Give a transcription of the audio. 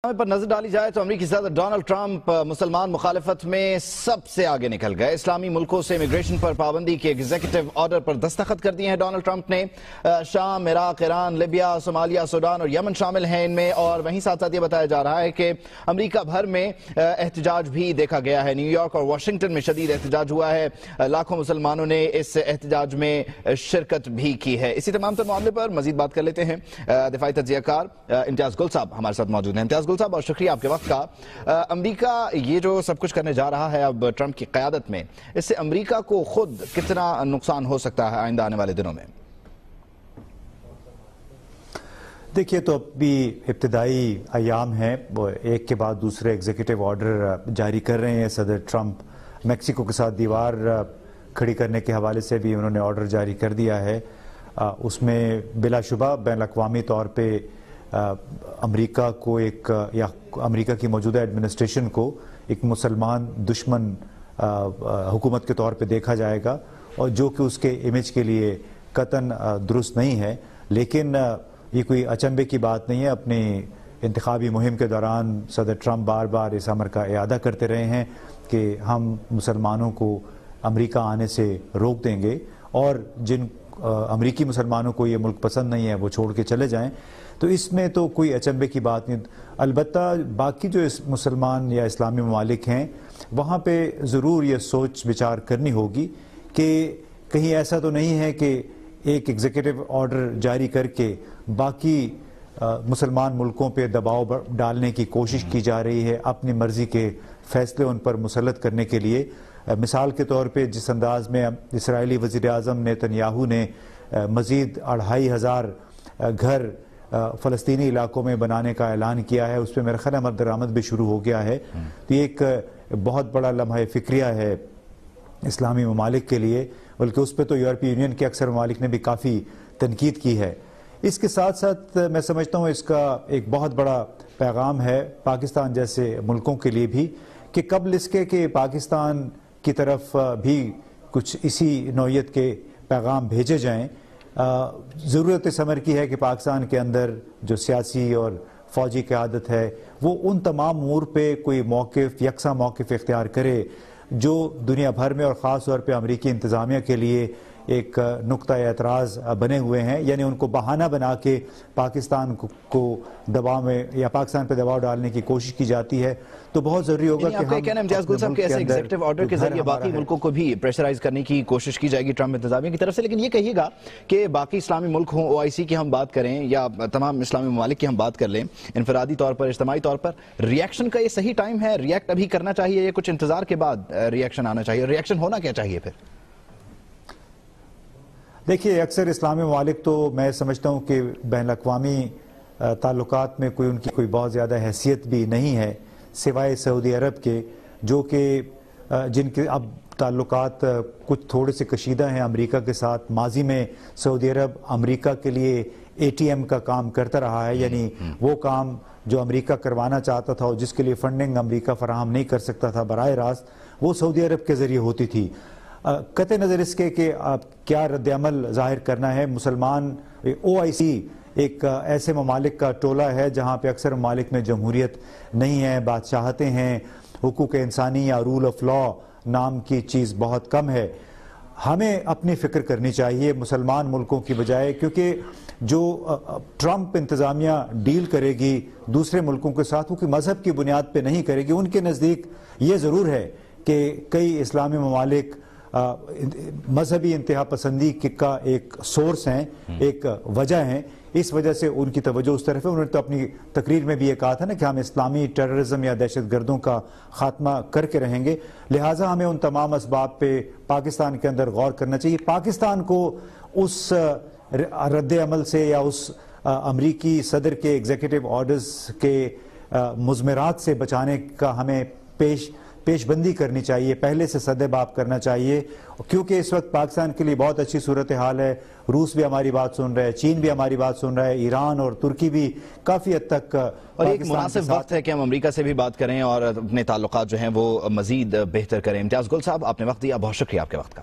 پر نظر ڈالی جائے تو امریکی صدر ڈونلڈ ٹرمپ مسلمان مخالفت میں سب سے آگے نکل گئے۔ اسلامی ملکوں سے امیگریشن پر پابندی کے ایگزیکٹو آرڈر پر دستخط کر دیے ہیں ڈونلڈ ٹرمپ نے۔ شام، Iraq, Iran, Libya, Somalia, Sudan اور یمن شامل ہیں ان میں، اور وہیں ساتھ ساتھ یہ بتایا جا رہا ہے کہ امریکہ بھر میں احتجاج بھی دیکھا گیا ہے۔ نیو یارک اور واشنگٹن میں شدید احتجاج ہوا ہے، لاکھوں مسلمانوں نے اس احتجاج میں شرکت بھی کی ہے۔ اسی تمام تر معاملے پر مزید بات کر لیتے ہیں، دفاعی تجزیہ کار امتیاز گل صاحب ہمارے ساتھ موجود ہیں۔ امتیاز گل صاحب، اور شکریہ آپ کے وقت کا۔ امریکہ یہ جو سب کچھ کرنے جا رہا ہے اب ٹرمپ کی قیادت میں، اس سے امریکہ کو خود کتنا نقصان ہو سکتا ہے آئندہ آنے والے دنوں میں؟ دیکھیے، تو اب بھی ابتدائی ایام ہیں، وہ ایک کے بعد دوسرے ایگزیکٹو آرڈر جاری کر رہے ہیں۔ صدر ٹرمپ میکسیکو کے ساتھ دیوار کھڑی کرنے کے حوالے سے بھی انہوں نے آرڈر جاری کر دیا ہے۔ اس میں بلا شبہ بین الاقوامی طور پہ امریکہ کو یا امریکہ کی موجودہ ایڈمنسٹریشن کو ایک مسلمان دشمن حکومت کے طور پہ دیکھا جائے گا، اور جو کہ اس کے امیج کے لیے قطعاً درست نہیں ہے۔ لیکن یہ کوئی اچنبے کی بات نہیں ہے۔ اپنی انتخابی مہم کے دوران صدر ٹرمپ بار بار اس امر کا اعادہ کرتے رہے ہیں کہ ہم مسلمانوں کو امریکہ آنے سے روک دیں گے، اور جن امریکی مسلمانوں کو یہ ملک پسند نہیں ہے وہ چھوڑ کے چلے جائیں۔ تو اس میں تو کوئی اچنبے کی بات نہیں۔ البتہ باقی جو مسلمان یا اسلامی ممالک ہیں، وہاں پہ ضرور یہ سوچ بچار کرنی ہوگی کہ کہیں ایسا تو نہیں ہے کہ ایک ایگزیکٹو آرڈر جاری کر کے باقی مسلمان ملکوں پہ دباؤ ڈالنے کی کوشش کی جا رہی ہے، اپنی مرضی کے فیصلے ان پر مسلط کرنے کے لیے۔ مثال کے طور پہ جس انداز میں اسرائیلی وزیر اعظم نیتن یاہو نے مزید 2500 گھر فلسطینی علاقوں میں بنانے کا اعلان کیا ہے، اس پہ میرا خیال عمل درآمد بھی شروع ہو گیا ہے۔ تو یہ ایک بہت بڑا لمحہ فکریہ ہے اسلامی ممالک کے لیے، بلکہ اس پہ تو یورپی یونین کے اکثر ممالک نے بھی کافی تنقید کی ہے۔ اس کے ساتھ ساتھ میں سمجھتا ہوں اس کا ایک بہت بڑا پیغام ہے پاکستان جیسے ملکوں کے لیے بھی، کہ قبل اس کے کہ پاکستان کی طرف بھی کچھ اسی نوعیت کے پیغام بھیجے جائیں، ضرورت اس امر کی ہے کہ پاکستان کے اندر جو سیاسی اور فوجی قیادت ہے وہ ان تمام امور پہ کوئی موقف، یکساں موقف اختیار کرے جو دنیا بھر میں اور خاص طور پہ امریکی انتظامیہ کے لیے ایک نقطہ اعتراض بنے ہوئے ہیں۔ یعنی ان کو بہانہ بنا کے پاکستان کو دباؤ میں یا پاکستان پہ دباؤ ڈالنے کی کوشش کی جاتی ہے۔ تو بہت ضروری ہوگا کہ آپ کہنا امتیاز گل صاحب کہ ایسے ایگزیکٹو آرڈر کے ذریعے باقی ملکوں کو بھی پریشرائز کرنے کی کوشش کی جائے گی ٹرمپ انتظامیہ کی طرف سے۔ لیکن یہ کہیے گا کہ باقی اسلامی ملک ہوں، OIC کی ہم بات کریں یا تمام اسلامی ممالک کی ہم بات کر لیں، انفرادی طور پر، اجتماعی طور پر ریاکشن کا یہ صحیح ٹائم ہے؟ ریاکٹ ابھی کرنا چاہیے یا کچھ انتظار کے بعد ریاکشن آنا چاہیے؟ ریاکشن ہونا کیا چاہیے پھر؟ دیکھیے، اکثر اسلامی ممالک تو میں سمجھتا ہوں کہ بین الاقوامی تعلقات میں ان کی کوئی بہت زیادہ حیثیت بھی نہیں ہے، سوائے سعودی عرب کے، جو کہ جن کے اب تعلقات کچھ تھوڑے سے کشیدہ ہیں امریکہ کے ساتھ۔ ماضی میں سعودی عرب امریکہ کے لیے ATM کا کام کرتا رہا ہے، یعنی وہ کام جو امریکہ کروانا چاہتا تھا اور جس کے لیے فنڈنگ امریکہ فراہم نہیں کر سکتا تھا براہ راست، وہ سعودی عرب کے ذریعے ہوتی تھی۔ قطع نظر اس کے کہ کیا رد عمل ظاہر کرنا ہے، مسلمان OIC ایک ایسے ممالک کا ٹولہ ہے جہاں پہ اکثر ممالک میں جمہوریت نہیں ہے، بادشاہتیں ہیں، حقوق انسانی یا رول آف لا نام کی چیز بہت کم ہے۔ ہمیں اپنی فکر کرنی چاہیے مسلمان ملکوں کی بجائے، کیونکہ جو ٹرمپ انتظامیہ ڈیل کرے گی دوسرے ملکوں کے ساتھ وہ کوئی مذہب کی بنیاد پہ نہیں کرے گی۔ ان کے نزدیک یہ ضرور ہے کہ کئی اسلامی ممالک مذہبی انتہا پسندی کا ایک سورس ہیں، ایک وجہ ہیں، اس وجہ سے ان کی توجہ اس طرف ہے۔ انہوں نے تو اپنی تقریر میں بھی یہ کہا تھا نا کہ ہم اسلامی ٹیررزم یا دہشت گردوں کا خاتمہ کر کے رہیں گے، لہٰذا ہمیں ان تمام اسباب پہ پاکستان کے اندر غور کرنا چاہیے۔ پاکستان کو اس رد عمل سے یا اس امریکی صدر کے ایگزیکٹو آرڈرز کے مضمرات سے بچانے کا ہمیں پیش بندی کرنی چاہیے، پہلے سے سد باب کرنا چاہیے، کیونکہ اس وقت پاکستان کے لیے بہت اچھی صورتحال ہے۔ روس بھی ہماری بات سن رہا ہے، چین بھی ہماری بات سن رہا ہے، ایران اور ترکی بھی کافی حد تک، اور ایک مناسب وقت ہے کہ ہم امریکہ سے بھی بات کریں اور اپنے تعلقات جو ہیں وہ مزید بہتر کریں۔ امتیاز گل صاحب، آپ نے وقت دیا، بہت شکریہ آپ کے وقت کا۔